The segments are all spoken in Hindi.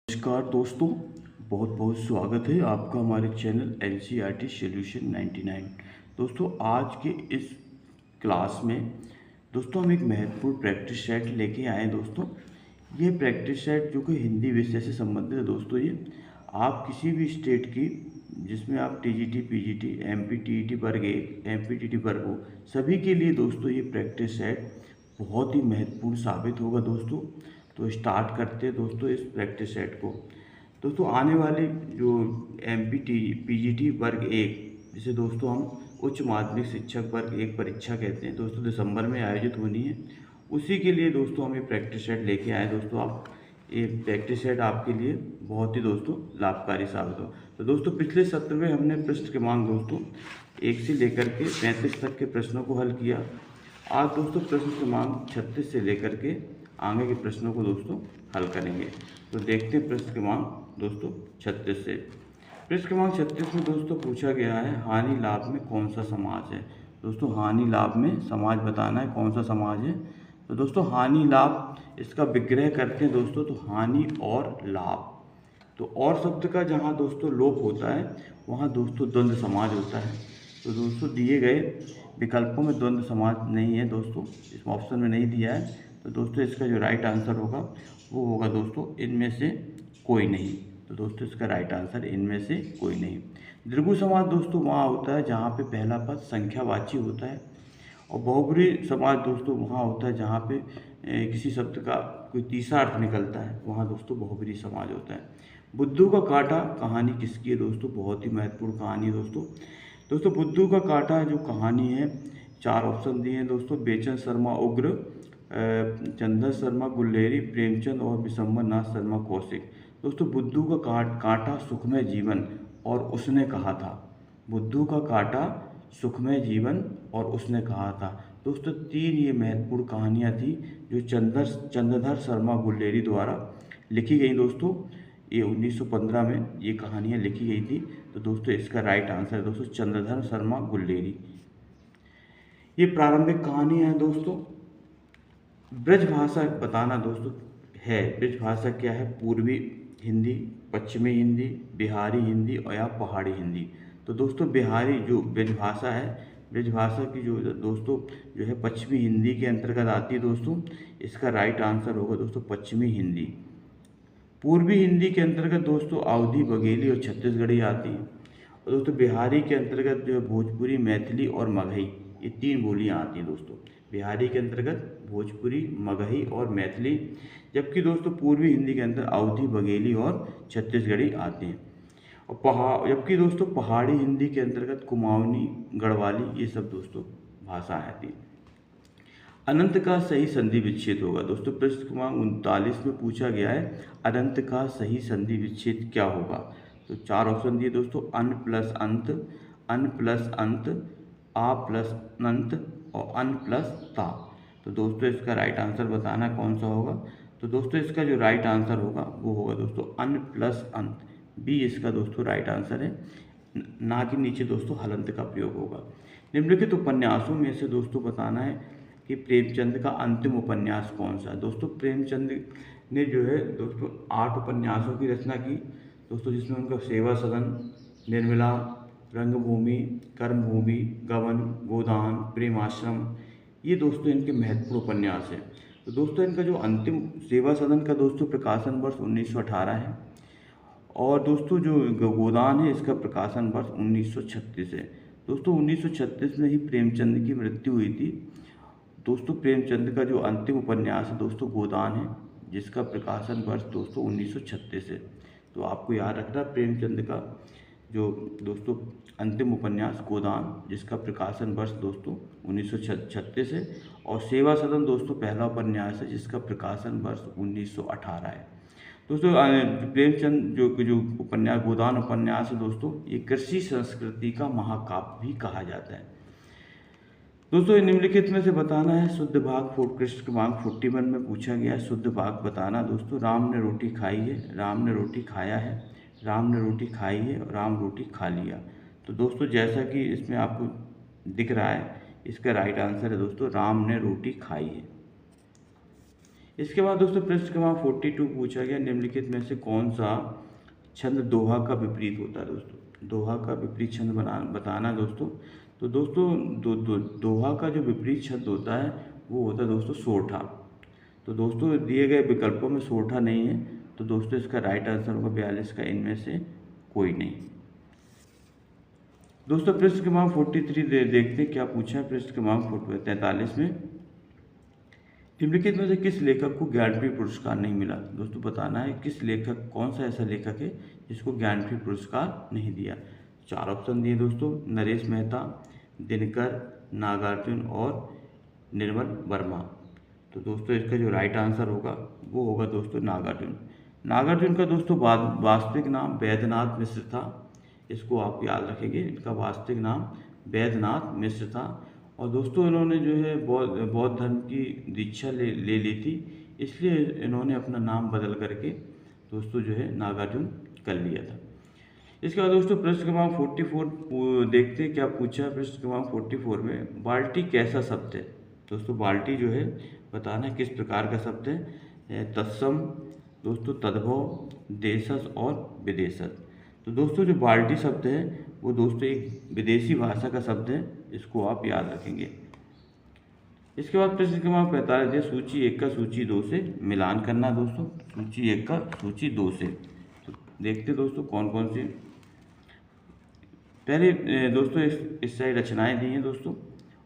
नमस्कार दोस्तों, बहुत बहुत स्वागत है आपका हमारे चैनल NCERT सॉल्यूशन 99। दोस्तों आज के इस क्लास में दोस्तों हम एक महत्वपूर्ण प्रैक्टिस सेट लेके आए हैं। दोस्तों ये प्रैक्टिस सेट जो कि हिंदी विषय से संबंधित है। दोस्तों ये आप किसी भी स्टेट की जिसमें आप TGT, PGT, MP, TET वर्ग 1, MP, TET वर्ग हो, सभी के लिए दोस्तों ये प्रैक्टिस सेट बहुत ही महत्वपूर्ण साबित होगा। दोस्तों तो स्टार्ट करते हैं दोस्तों इस प्रैक्टिस सेट को। दोस्तों आने वाले जो MP, PGT वर्ग 1 जिसे दोस्तों हम उच्च माध्यमिक शिक्षक वर्ग 1 परीक्षा कहते हैं, दोस्तों दिसंबर में आयोजित होनी है। उसी के लिए दोस्तों हम ये प्रैक्टिस सेट लेके आए। दोस्तों आप ये प्रैक्टिस सेट आपके लिए बहुत ही दोस्तों लाभकारी साबित हो। तो दोस्तों पिछले सत्र में हमने प्रश्न क्रमांक दोस्तों 1 से लेकर के 35 तक के प्रश्नों को हल किया। आज दोस्तों प्रश्न क्रमांक 36 से लेकर के आगे के प्रश्नों को दोस्तों हल करेंगे। तो देखते हैं प्रश्न क्रमांक दोस्तों 36 से। प्रश्न क्रमांक 36 में दोस्तों पूछा गया है हानि लाभ में कौन सा समाज है। दोस्तों हानि लाभ में समाज बताना है कौन सा समाज है। तो दोस्तों हानि लाभ इसका विग्रह करते हैं दोस्तों, तो हानि और लाभ। तो और शब्द का जहाँ दोस्तों लोप होता है वहाँ दोस्तों द्वंद्व समाज होता है। तो दोस्तों दिए गए विकल्पों में द्वंद्व समाज नहीं है दोस्तों, इस ऑप्शन में नहीं दिया है। तो दोस्तों इसका जो राइट आंसर होगा वो होगा दोस्तों इनमें से कोई नहीं। तो दोस्तों इसका राइट आंसर इनमें से कोई नहीं। द्विगु समाज दोस्तों वहाँ होता है जहाँ पे पहला पद संख्यावाची होता है, और बहुब्री समाज दोस्तों वहाँ होता है जहाँ पे किसी शब्द का कोई तीसरा अर्थ निकलता है, वहाँ दोस्तों बहुब्री समाज होता है। बुद्धू का कांटा कहानी किसकी है दोस्तों, बहुत ही महत्वपूर्ण कहानी है दोस्तों। दोस्तों बुद्धू का कांटा जो कहानी है, 4 ऑप्शन दिए हैं दोस्तों, बेचन शर्मा उग्र, चंदन शर्मा गुल्लेरी, प्रेमचंद और विशंबर नाथ शर्मा कौशिक। दोस्तों बुद्धू का कांटा सुखमय जीवन और उसने कहा था। बुद्धू का कांटा सुखमय जीवन और उसने कहा था। दोस्तों 3 ये महत्वपूर्ण कहानियाँ थी जो चंद्रधर शर्मा गुल्लेरी द्वारा लिखी गई। दोस्तों ये 1915 में ये कहानियाँ लिखी गई थी। तो दोस्तों इसका राइट आंसर है दोस्तों चंद्रधर शर्मा गुल्लेरी। ये प्रारंभिक कहानी है दोस्तों। ब्रज भाषा बताना दोस्तों है, ब्रज भाषा क्या है, पूर्वी हिंदी, पश्चिमी हिंदी, बिहारी हिंदी और या पहाड़ी हिंदी। तो दोस्तों बिहारी जो ब्रज भाषा है, ब्रज भाषा की जो दोस्तों जो है पश्चिमी हिंदी के अंतर्गत आती है दोस्तों। इसका राइट आंसर होगा दोस्तों पश्चिमी हिंदी। पूर्वी हिंदी के अंतर्गत दोस्तों अवधी, बघेली और छत्तीसगढ़ी आती है। और दोस्तों बिहारी के अंतर्गत जो है भोजपुरी, मैथिली और मगही, ये 3 बोलियाँ आती हैं दोस्तों। बिहारी के अंतर्गत भोजपुरी, मगही और मैथिली, जबकि दोस्तों पूर्वी हिंदी के अंदर अवधी, बघेली और छत्तीसगढ़ी आती हैं। और जबकि दोस्तों पहाड़ी हिंदी के अंतर्गत कुमाऊनी, गढ़वाली, ये सब दोस्तों भाषा आती है। अनंत का सही संधि विच्छेद होगा दोस्तों, प्रश्न क्रमांक 39 में पूछा गया है अनंत का सही संधि विच्छेद क्या होगा। तो 4 ऑप्शन दिए दोस्तों, अन प्लस अंत, अन प्लस अंत, आ प्लस अनंत और अन प्लस ता। तो दोस्तों इसका राइट आंसर बताना कौन सा होगा। तो दोस्तों इसका जो राइट आंसर होगा वो होगा दोस्तों अन प्लस अंत, बी इसका दोस्तों राइट आंसर है। ना कि नीचे दोस्तों हलंत का प्रयोग होगा। निम्नलिखित उपन्यासों में से दोस्तों बताना है कि प्रेमचंद का अंतिम उपन्यास कौन सा है। दोस्तों प्रेमचंद ने जो है दोस्तों 8 उपन्यासों की रचना की दोस्तों, जिसमें उनका सेवा सदन, निर्मला, रंगभूमि, कर्मभूमि, गबन, गोदान, प्रेमाश्रम, ये दोस्तों इनके महत्वपूर्ण उपन्यास हैं। तो दोस्तों इनका जो अंतिम सेवा सदन का दोस्तों प्रकाशन वर्ष 1918 है, और दोस्तों जो गोदान है इसका प्रकाशन वर्ष 1936 है। दोस्तों 1936 में ही प्रेमचंद की मृत्यु हुई थी। दोस्तों प्रेमचंद का जो अंतिम उपन्यास है दोस्तों गोदान है, जिसका प्रकाशन वर्ष दोस्तों 1936 है। तो आपको याद रखना प्रेमचंद का जो दोस्तों अंतिम उपन्यास गोदान, जिसका प्रकाशन वर्ष दोस्तों 1936 है, और सेवा सदन दोस्तों पहला उपन्यास है जिसका प्रकाशन वर्ष 1918 है। दोस्तों प्रेमचंद जो उपन्यास गोदान उपन्यास है दोस्तों, ये कृषि संस्कृति का महाकाव्य भी कहा जाता है। दोस्तों निम्नलिखित में से बताना है शुद्ध भाग। कृष्ण क्रमांक 41 में पूछा गया है शुद्ध भाग बताना दोस्तों। राम ने रोटी खाई है, राम ने रोटी खाया है, राम ने रोटी खाई है और राम रोटी खा लिया। तो दोस्तों जैसा कि इसमें आपको दिख रहा है, इसका राइट आंसर है दोस्तों राम ने रोटी खाई है। इसके बाद दोस्तों प्रश्न क्रमांक 42 पूछा गया, निम्नलिखित में से कौन सा छंद दोहा का विपरीत होता है दोस्तों। दोहा का विपरीत छंद बताना दोस्तों। तो दोस्तों दोहा का जो विपरीत छंद होता है वो होता है दोस्तों सोरठा। तो दोस्तों दिए गए विकल्पों में सोरठा नहीं है, तो दोस्तों इसका राइट आंसर होगा 42 का इनमें से कोई नहीं। दोस्तों प्रश्न क्रमांक 43 देखते हैं क्या पूछा है प्रश्न क्रमांक 43 में। निम्नलिखित में से किस लेखक को ज्ञानपीठ पुरस्कार नहीं मिला। दोस्तों बताना है किस लेखक, कौन सा ऐसा लेखक है जिसको ज्ञानपीठ पुरस्कार नहीं दिया। 4 ऑप्शन दिए दोस्तों, नरेश मेहता, दिनकर, नागार्जुन और निर्मल वर्मा। तो दोस्तों इसका जो राइट आंसर होगा वो होगा दोस्तों नागार्जुन। नागार्जुन का दोस्तों वास्तविक नाम वैद्यनाथ मिश्र था, इसको आप याद रखेंगे। इनका वास्तविक नाम वैद्यनाथ मिश्र था और दोस्तों इन्होंने जो है बौद्ध धर्म की दीक्षा ले ली थी, इसलिए इन्होंने अपना नाम बदल करके दोस्तों जो है नागार्जुन कर लिया था। इसके बाद दोस्तों प्रश्न क्रमांक 44 देखते हैं क्या पूछा है प्रश्न क्रमांक 44 में। बाल्टी कैसा शब्द है। दोस्तों बाल्टी जो है बताना किस प्रकार का शब्द है। तत्सम दोस्तों, तद्भव, देशज और विदेशज। तो दोस्तों जो बाल्टी शब्द है वो दोस्तों एक विदेशी भाषा का शब्द है, इसको आप याद रखेंगे। इसके बाद प्रश्न क्रमांक 45 है, सूची 1 का सूची 2 से मिलान करना दोस्तों। सूची 1 का सूची 2 से तो देखते दोस्तों कौन कौन सी। पहले दोस्तों इस साइड रचनाएं दी हैं दोस्तों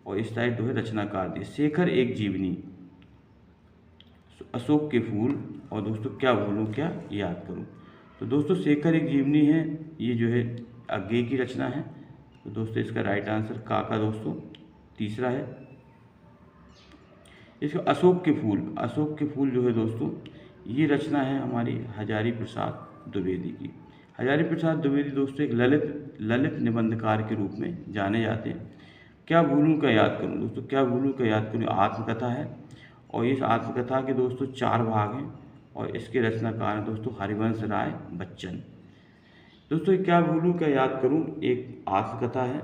और इस साइड जो है रचनाकार दिए। शेखर एक जीवनी, अशोक के फूल और दोस्तों क्या भूलूं क्या याद करूं। तो दोस्तों शेखर एक जीवनी है, ये जो है आगे की रचना है। तो दोस्तों इसका राइट आंसर का दोस्तों तीसरा है। इसका अशोक के फूल, अशोक के फूल जो है दोस्तों ये रचना है हमारी हजारी प्रसाद द्विवेदी की। हजारी प्रसाद द्विवेदी दोस्तों एक ललित निबंधकार के रूप में जाने जाते हैं। क्या भूलूं का याद करूं दोस्तों, क्या भूलूं का याद करूं आत्मकथा है और इस आत्मकथा के दोस्तों 4 भाग हैं और इसके रचनाकार हैं दोस्तों हरिवंश राय बच्चन। दोस्तों क्या भूलूं का याद करूं एक आत्मकथा है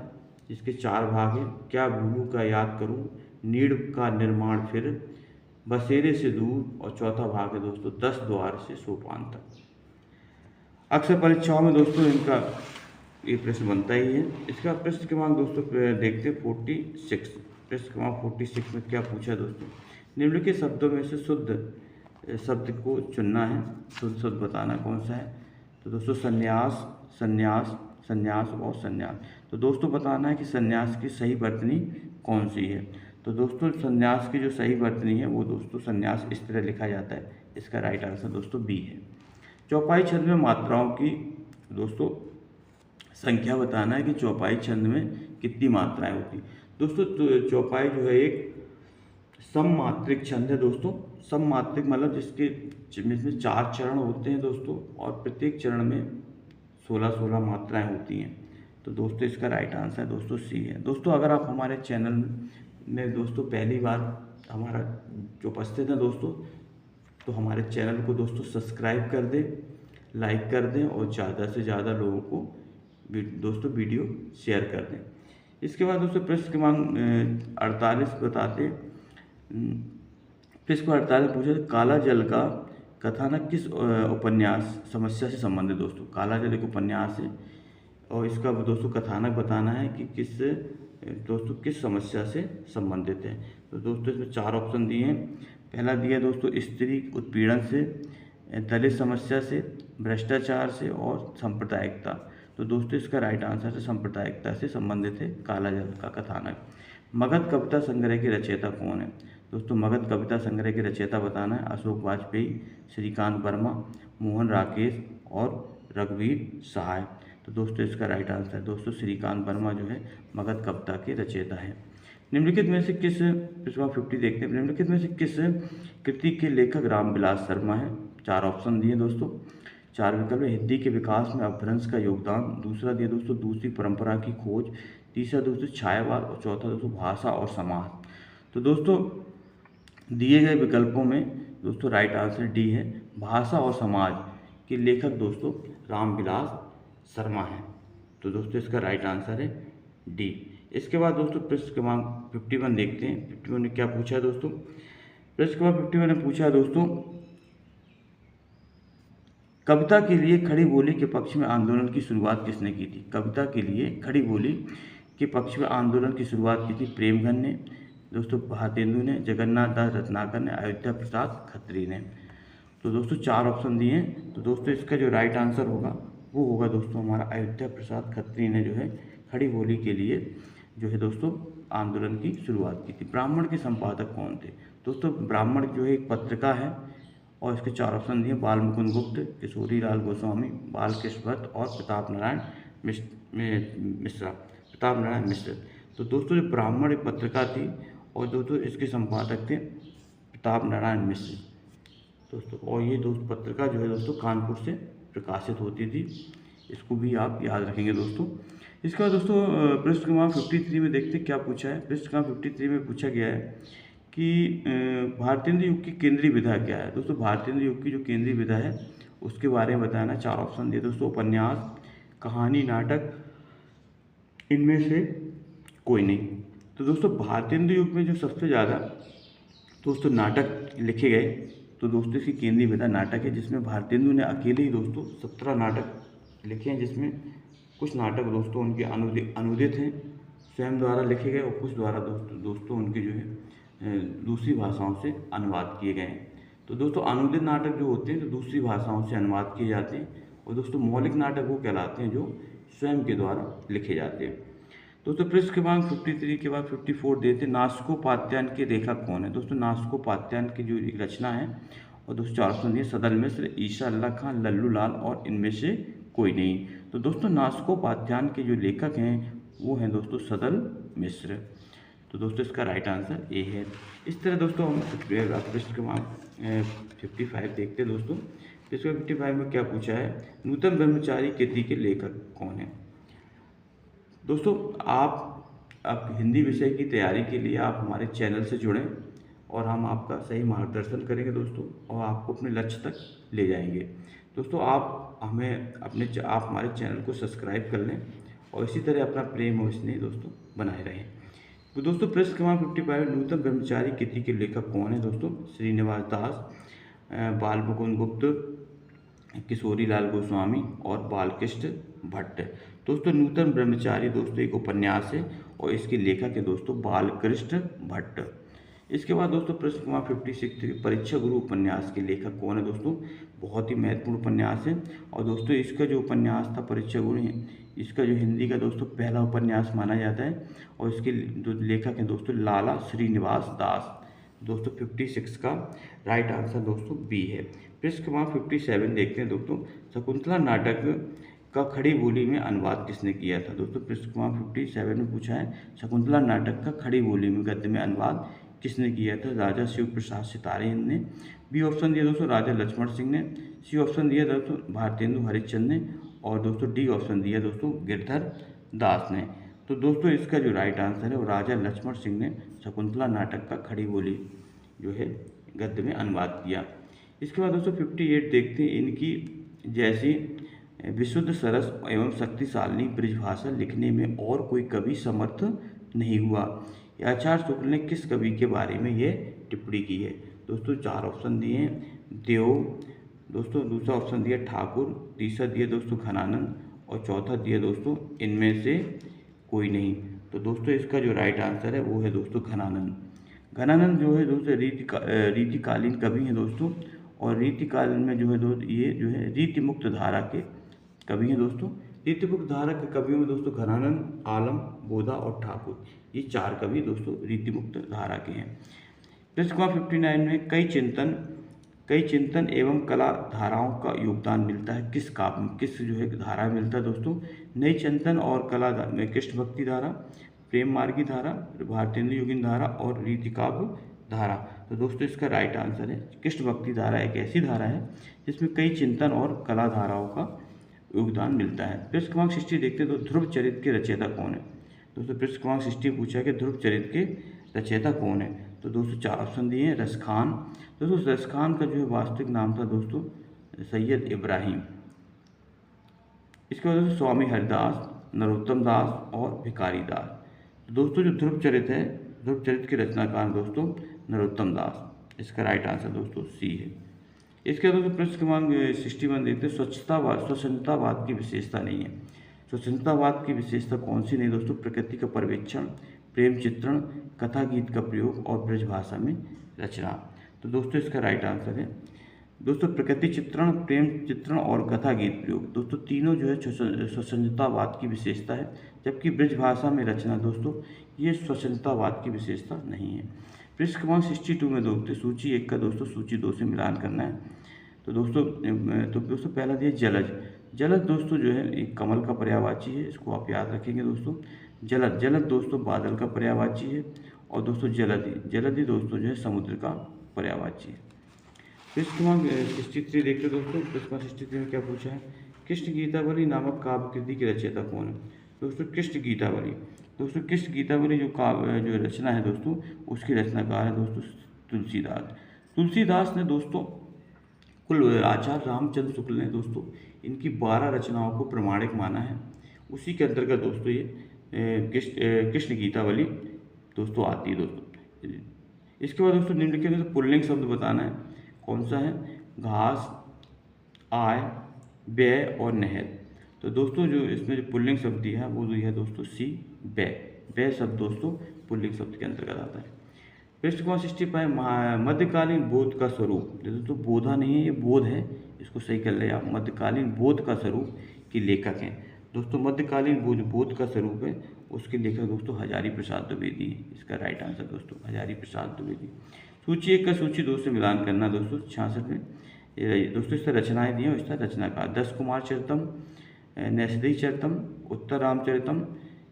जिसके 4 भाग हैं। क्या भूलूं का याद करूं, नीड़ का निर्माण फिर, बसेरे से दूर और चौथा भाग है दोस्तों 10 द्वार से सोपान तक। अक्सर परीक्षाओं में दोस्तों इनका ये प्रश्न बनता ही है। इसका प्रश्न क्रमांक दोस्तों देखते हैं 46। प्रश्न क्रमांक 46 में क्या पूछा है दोस्तों। निम्नलिखित शब्दों में से शुद्ध शब्द को चुनना है, शुद्ध शब्द बताना कौन सा है। तो दोस्तों संन्यास, संन्यास, संन्यास और संन्यास। तो दोस्तों बताना है कि संन्यास की सही वर्तनी कौन सी है। तो दोस्तों संन्यास की जो सही वर्तनी है वो दोस्तों संन्यास इस तरह लिखा जाता है, इसका राइट आंसर दोस्तों बी है। चौपाई छंद में मात्राओं की दोस्तों संख्या बताना है कि चौपाई छंद में कितनी मात्राएं होती। दोस्तों तो चौपाई जो है एक सममात्रिक छंद है दोस्तों। सममात्रिक मतलब जिसमें 4 चरण होते हैं दोस्तों और प्रत्येक चरण में 16-16 मात्राएं होती हैं। तो दोस्तों इसका राइट आंसर दोस्तों सी है। दोस्तों अगर आप हमारे चैनल में दोस्तों पहली बार हमारा जो उपस्थित है दोस्तों, तो हमारे चैनल को दोस्तों सब्सक्राइब कर दें, लाइक कर दें और ज़्यादा से ज़्यादा लोगों को दोस्तों वीडियो शेयर कर दें। इसके बाद दोस्तों प्रश्न क्रमांक 48 बताते। प्रश्न 48 पूछा काला जल का कथानक किस उपन्यास समस्या से संबंधित। दोस्तों काला जल एक उपन्यास है और इसका दोस्तों कथानक बताना है कि किस समस्या से संबंधित है। तो दोस्तों इसमें 4 ऑप्शन दिए हैं। पहला दिया दोस्तों स्त्री उत्पीड़न से, दलित समस्या से, भ्रष्टाचार से और सांप्रदायिकता। तो दोस्तों इसका राइट आंसर है सांप्रदायिकता से संबंधित है काला जल का कथानक। मगध कविता संग्रह के रचयिता कौन है। दोस्तों मगध कविता संग्रह के रचयिता बताना है अशोक वाजपेयी, श्रीकांत वर्मा, मोहन राकेश और रघुवीर सहाय। तो दोस्तों इसका राइट आंसर दोस्तों श्रीकांत वर्मा जो है मगध कविता के रचयिता है। निम्नलिखित में से किस, प्रश्न 50 देखते हैं। निम्नलिखित में से किस कृति के लेखक रामविलास शर्मा है। 4 ऑप्शन दिए दोस्तों, 4 विकल्प है। हिंदी के विकास में अपभ्रंश का योगदान, दूसरा दिया दोस्तों दूसरी परंपरा की खोज, तीसरा दोस्तों छायावाद और चौथा दोस्तों भाषा और समाज। तो दोस्तों दिए गए विकल्पों में दोस्तों राइट आंसर डी है, भाषा और समाज के लेखक दोस्तों रामविलास शर्मा है। तो दोस्तों इसका राइट आंसर है डी। इसके बाद दोस्तों प्रश्न क्रमांक 51 देखते हैं। 51 में क्या पूछा है दोस्तों। प्रश्न नंबर 51 में पूछा है दोस्तों, कविता के लिए खड़ी बोली के पक्ष में आंदोलन की शुरुआत किसने की थी? कविता के लिए खड़ी बोली के पक्ष में आंदोलन की शुरुआत की थी प्रेमघन ने, दोस्तों भारतेंदु ने, जगन्नाथ दास रत्नाकर ने, अयोध्या प्रसाद खत्री ने। तो दोस्तों 4 ऑप्शन दिए हैं, तो दोस्तों इसका जो राइट आंसर होगा वो होगा दोस्तों हमारा अयोध्या प्रसाद खत्री ने जो है खड़ी बोली के लिए जो है दोस्तों आंदोलन की शुरुआत की थी। ब्राह्मण के संपादक कौन थे? दोस्तों ब्राह्मण जो है एक पत्रिका है और इसके 4 ऑप्शन दिए, बाल मुकुंद गुप्त, किशोरी लाल गोस्वामी, बाल कृष्ण भट्ट और प्रताप नारायण मिश्रा, प्रताप नारायण मिश्र। तो दोस्तों जो ब्राह्मण एक पत्रिका थी और दोस्तों इसके संपादक थे प्रताप नारायण मिश्र दोस्तों, और ये दोस्त पत्रिका जो है दोस्तों कानपुर से प्रकाशित होती थी, इसको भी आप याद रखेंगे दोस्तों। इसके बाद दोस्तों पृष्ठ क्रमांक 53 में देखते हैं क्या पूछा है। पृष्ठ क्रमांक 53 में पूछा गया है कि भारतेंदु युग की केंद्रीय विधा क्या है? दोस्तों भारतेंदु युग की जो केंद्रीय विधा है उसके बारे में बताना। 4 ऑप्शन दिए दोस्तों, उपन्यास, कहानी, नाटक, इनमें से कोई नहीं। तो दोस्तों भारतेंदु युग में जो सबसे ज़्यादा दोस्तों नाटक लिखे गए, तो दोस्तों इसकी केंद्रीय विधा नाटक है, जिसमें भारतेंदु ने अकेले ही दोस्तों 17 नाटक लिखे हैं, जिसमें कुछ नाटक दोस्तों उनके अनुदित हैं, स्वयं द्वारा लिखे गए, और कुछ द्वारा दोस्तों उनके जो है दूसरी भाषाओं से अनुवाद किए गए हैं। तो दोस्तों अनुदित नाटक जो होते हैं तो दूसरी भाषाओं से अनुवाद किए जाते हैं, और दोस्तों मौलिक नाटक वो कहलाते हैं जो स्वयं के द्वारा लिखे जाते हैं। दोस्तों पृष्ठ क्रमांक 53 के बाद 54 देते, नासिकोपाध्याय के लेखक कौन है? दोस्तों नासिकोपाध्याय की जो एक रचना है और दोस्तों 4 ऑप्शन दिए, सदल मिश्र, ईशा अल्लाह खां, लल्लू लाल और इनमें से कोई नहीं। तो दोस्तों नासिकोपाध्याय के जो लेखक हैं वो हैं दोस्तों सदल मिश्र। तो दोस्तों इसका राइट आंसर ए है। इस तरह दोस्तों हम पृष्ठ क्रमांक 55 देखते हैं दोस्तों। पृष्ठ 55 में क्या पूछा है, नूतन ब्रह्मचारी कृति के लेखक कौन है? दोस्तों आप हिंदी विषय की तैयारी के लिए आप हमारे चैनल से जुड़ें और हम आपका सही मार्गदर्शन करेंगे दोस्तों, और आपको अपने लक्ष्य तक ले जाएंगे। दोस्तों आप हमारे चैनल को सब्सक्राइब कर लें और इसी तरह अपना प्रेम और स्नेह दोस्तों बनाए रहें। तो दोस्तों पृष्ठ क्रमांक 55, नूतन ब्रह्मचारी कृति के लेखक कौन है? दोस्तों श्रीनिवास दास, बाल मुकुंद गुप्त, किशोरी लाल गोस्वामी और बालकृष्ण भट्ट। दोस्तों नूतन ब्रह्मचारी दोस्तों एक उपन्यास है और इसके लेखक है दोस्तों बालकृष्ण भट्ट। इसके बाद दोस्तों प्रश्न क्रमांक 56, परीक्षा गुरु उपन्यास के लेखक कौन है? दोस्तों बहुत ही महत्वपूर्ण उपन्यास है, और दोस्तों इसका जो उपन्यास था परीक्षा गुरु है, इसका जो हिंदी का दोस्तों पहला उपन्यास माना जाता है, और इसके जो लेखक हैं दोस्तों लाला श्रीनिवास दास। दोस्तों 56 का राइट आंसर दोस्तों बी है। पृष्ठ क्रमांक 57 देखते हैं दोस्तों, शकुंतला नाटक का खड़ी बोली में अनुवाद किसने किया था? दोस्तों पृष्ठ क्रमांक 57 में पूछा है, शकुंतला नाटक का खड़ी बोली में गद्य में अनुवाद किसने किया था? राजा शिव प्रसाद सितारे ने। बी ऑप्शन दिया दोस्तों राजा लक्ष्मण सिंह ने, सी ऑप्शन दिया दोस्तों भारतेंदु हरिश्चंद्र ने, और दोस्तों डी ऑप्शन दिया दोस्तों गिरधर दास ने। तो दोस्तों इसका जो राइट आंसर है वो राजा लक्ष्मण सिंह ने शकुंतला नाटक का खड़ी बोली जो है गद्य में अनुवाद किया। इसके बाद दोस्तों 58 देखते हैं, इनकी जैसी विशुद्ध सरस एवं शक्तिशालिनी ब्रजभाषा लिखने में और कोई कवि समर्थ नहीं हुआ। आचार्य शुक्ल ने किस कवि के बारे में यह टिप्पणी की है? दोस्तों 4 ऑप्शन दिए हैं, देव, दोस्तों दूसरा ऑप्शन दिया ठाकुर, तीसरा दिया दोस्तों घनानंद, और चौथा दिया दोस्तों इनमें से कोई नहीं। तो दोस्तों इसका जो राइट आंसर है वो है दोस्तों घनानंद। घनानंद जो है दोस्तों रीतिकालीन कवि हैं दोस्तों, और रीतिकाल में जो है ये जो है रीति मुक्त धारा के कवि हैं दोस्तों। रीति मुक्त धारा के कवियों में दोस्तों घनानंद, आलम, बोधा और ठाकुर, ये 4 कवि दोस्तों रीति मुक्त धारा के हैं। पृष्ठ क्रमांक 59 में कई चिंतन एवं कला धाराओं का योगदान मिलता है किस जो है धारा मिलता है? दोस्तों नई चिंतन और कला में कृष्ण भक्ति धारा, प्रेम मार्गी धारा, भारतेंदु योगिन धारा और रीतिकाव्य धारा। तो दोस्तों इसका राइट आंसर है कृष्ण भक्ति धारा एक ऐसी धारा है जिसमें कई चिंतन और कला धाराओं का योगदान मिलता है। पृष्ठ क्रमांक 60 देखते हैं, तो ध्रुव चरित्र के रचयिता कौन है? दोस्तों पृष्ठ क्रमांक 60 पूछा कि ध्रुव चरित्र के रचयिता कौन है? तो दोस्तों 4 ऑप्शन दिए हैं, रसखान। दोस्तों रसखान का जो है वास्तविक नाम था दोस्तों सैयद इब्राहिम। इसके बाद दोस्तों स्वामी हरिदास, नरोत्तम दास और भिखारी दास। तो दोस्तों जो ध्रुव चरित्र है, ध्रुव चरित्र के रचनाकार दोस्तों नरोत्तम दास। इसका राइट आंसर दोस्तों सी है। इसके बाद दोस्तों प्रश्न क्रमांक 61 देखते हैं, स्वच्छंदतावाद की विशेषता नहीं है। स्वच्छंदतावाद की विशेषता कौन सी नहीं दोस्तों? प्रकृति का पर्यवेक्षण, प्रेम चित्रण, कथा गीत का प्रयोग और ब्रज भाषा में रचना। तो दोस्तों इसका राइट आंसर है दोस्तों प्रकृति चित्रण, प्रेम चित्रण और कथा गीत प्रयोग। दोस्तों तीनों जो है स्वच्छंदतावाद की विशेषता है, जबकि ब्रज भाषा में रचना दोस्तों ये स्वच्छंदतावाद की विशेषता नहीं है। पृष्ठ क्रमांक 62 में दोस्तों सूची 1 का दोस्तों सूची 2 से मिलान करना है। तो दोस्तों पहला दिया जलज। जलज दोस्तों जो है एक कमल का पर्यायवाची है, इसको आप याद रखेंगे दोस्तों। जलद दोस्तों बादल का पर्यायवाची है। और दोस्तों जलधि दोस्तों जो है समुद्र का पर्यायवाची है। पृष्ठ क्रमांक 63 देखते दोस्तों। पृष्ठ क्रमांक 63 में क्या पूछा है? कृष्ण गीतावली नामक काव्य कृति की रचयिता कौन है? दोस्तों कृष्ण गीतावली। दोस्तों कृष्ण गीतावली जो काव्य जो रचना है दोस्तों, उसकी रचनाकार है दोस्तों तुलसीदास। तुलसीदास ने दोस्तों कुल आचार्य रामचंद्र शुक्ल ने दोस्तों इनकी 12 रचनाओं को प्रमाणिक माना है। उसी के अंतर्गत दोस्तों ये कृष्ण गीतावली दोस्तों आती है दोस्तों। इसके बाद दोस्तों निम्नलिखित में पुल्लिंग शब्द बताना है। कौन सा है? घास, आय, व्यय और नहर। तो दोस्तों जो इसमें जो पुल्लिंग शब्द दिया है वो दिया है दोस्तों सी, व्यय शब्द दोस्तों पुल्लिंग शब्द के अंतर्गत आता है। पृष्ठ क्रमांक 65 मध्यकालीन बोध का स्वरूप। दोस्तों बोधा नहीं है, ये बोध है, इसको सही कर ले आप। मध्यकालीन बोध का स्वरूप के लेखक हैं दोस्तों। मध्यकालीन बोध का स्वरूप है, उसके लेखक दोस्तों हजारी प्रसाद द्विवेदी है। इसका राइट आंसर दोस्तों हजारी प्रसाद द्विवेदी। सूची 1 का सूची 2 से मिलान करना दोस्तों 66 में। दोस्तों इससे रचनाएं दी हैं और इसका रचनाकार दस कुमार चरितम, नैषधि चरितम, उत्तर रामचरितम,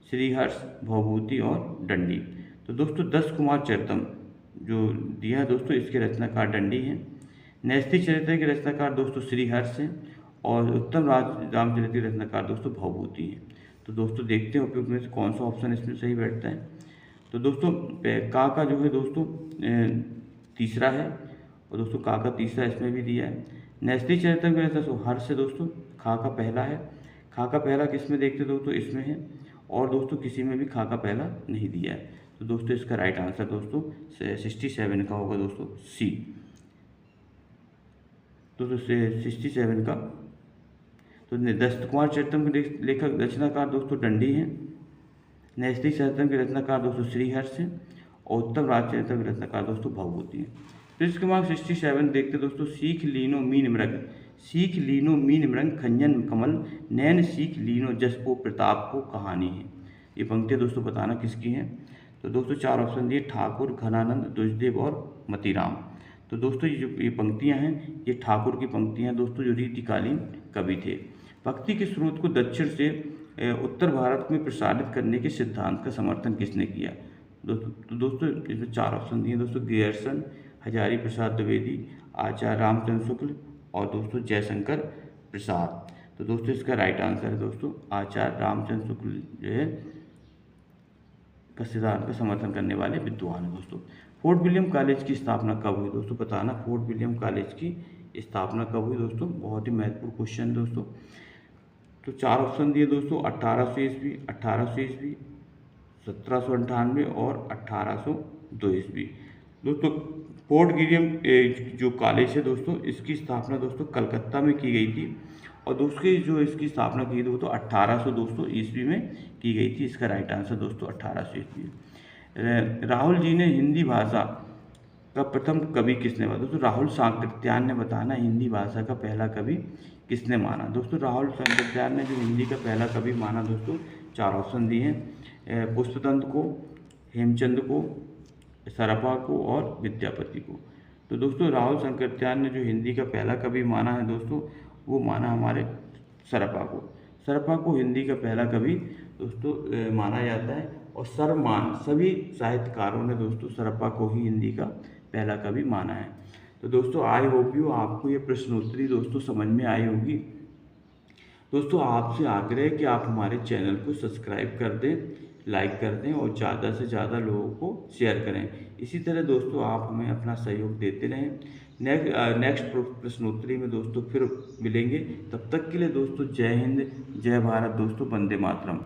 श्रीहर्ष, भवभूति और दंडी। तो दोस्तों दस कुमार चरितम जो दिया है दोस्तों, इसके रचनाकार दंडी हैं। नैषधि चरित्र के रचनाकार दोस्तों श्रीहर्ष हैं और उत्तम रामचरित के रचनाकार दोस्तों भवभूति हैं। तो दोस्तों देखते हैं उपयुक्त में से कौन सा ऑप्शन इसमें सही बैठता है। तो दोस्तों का जो है दोस्तों तीसरा है, और दोस्तों का तीसरा इसमें भी दिया है। नैषधि चरित्र में रहता है हर्ष है दोस्तों, खा का पहला है। खा का पहला किस में देखते दोस्तों? इसमें है। और दोस्तों किसी में भी खा का पहला नहीं दिया है। तो दोस्तों इसका राइट आंसर दोस्तों 67 का होगा दोस्तों सी। दोस्तों 67 का तो दस्त कुमार चरितम के लेखक रचनाकार दोस्तों दंडी हैं। नैषधि चरितम के रचनाकार दोस्तों श्रीहर्ष हैं और उत्तम राजचरितम के रचनाकार दोस्तों भवभूति हैं। पृष्ठ क्रमांक 67 देखते दोस्तों सीख लीनो मीन मृग। सीख लीनो मीन मृग खंजन कमल, नैन सीख लीनो जस को प्रताप को कहानी है। ये पंक्तियाँ दोस्तों बताना किसकी हैं? तो दोस्तों 4 ऑप्शन दिए, ठाकुर, घनानंद, द्विजदेव और मतीराम। तो दोस्तों ये पंक्तियाँ हैं, ये ठाकुर की पंक्तियाँ हैं दोस्तों, जो रीतिकालीन कवि थे। भक्ति के स्रोत को दक्षिण से उत्तर भारत में प्रसारित करने के सिद्धांत का समर्थन किसने किया? दोस्तों इसमें 4 ऑप्शन दिए दोस्तों, ग्रियर्सन, हजारी प्रसाद द्विवेदी, आचार्य रामचंद्र शुक्ल और दोस्तों जयशंकर प्रसाद। तो दोस्तों इसका राइट आंसर है दोस्तों आचार्य रामचंद्र शुक्ल जो है का सिद्धांत का समर्थन करने वाले विद्वान है दोस्तों। फोर्ट विलियम कॉलेज की स्थापना कब हुई दोस्तों? बताना फोर्ट विलियम कॉलेज की स्थापना कब हुई दोस्तों? बहुत ही महत्वपूर्ण क्वेश्चन दोस्तों। तो 4 ऑप्शन दिए दोस्तों, 1800 ईस्वी, 1800 ईस्वी, 1798 और 1802 ईस्वी। दोस्तों फोर्ट विलियम जो कॉलेज है दोस्तों, इसकी स्थापना दोस्तों कलकत्ता में की गई थी और दोस्तों जो इसकी स्थापना की थी वो तो 1800 दोस्तों ईस्वी में की गई थी। इसका राइट आंसर दोस्तों 1800 ईस्वी। राहुल जी ने हिंदी भाषा का प्रथम कवि किसने माना? दोस्तों राहुल सांकृत्यायन ने बताना हिंदी भाषा का पहला कवि किसने माना? दोस्तों राहुल सांकृत्यायन ने जो हिंदी का पहला कवि माना दोस्तों, 4 ऑप्शन दिए हैं, पुष्पदंत को, हेमचंद को, सरपा को और विद्यापति को। तो दोस्तों राहुल सांकृत्यायन ने जो हिंदी का पहला कवि माना है दोस्तों, वो माना हमारे सरपा को। सरपा को हिंदी का पहला कवि दोस्तों माना जाता है और सर्वमान सभी साहित्यकारों ने दोस्तों सरपा को ही हिंदी का पहला कवि माना है। तो दोस्तों आई होप यू आपको ये प्रश्नोत्तरी दोस्तों समझ में आई होगी। दोस्तों आपसे आग्रह है कि आप हमारे चैनल को सब्सक्राइब कर दें, लाइक कर दें और ज़्यादा से ज़्यादा लोगों को शेयर करें। इसी तरह दोस्तों आप हमें अपना सहयोग देते रहें। नेक्स्ट प्रश्नोत्तरी में दोस्तों फिर मिलेंगे। तब तक के लिए दोस्तों जय हिंद, जय भारत दोस्तों, वंदे मातरम।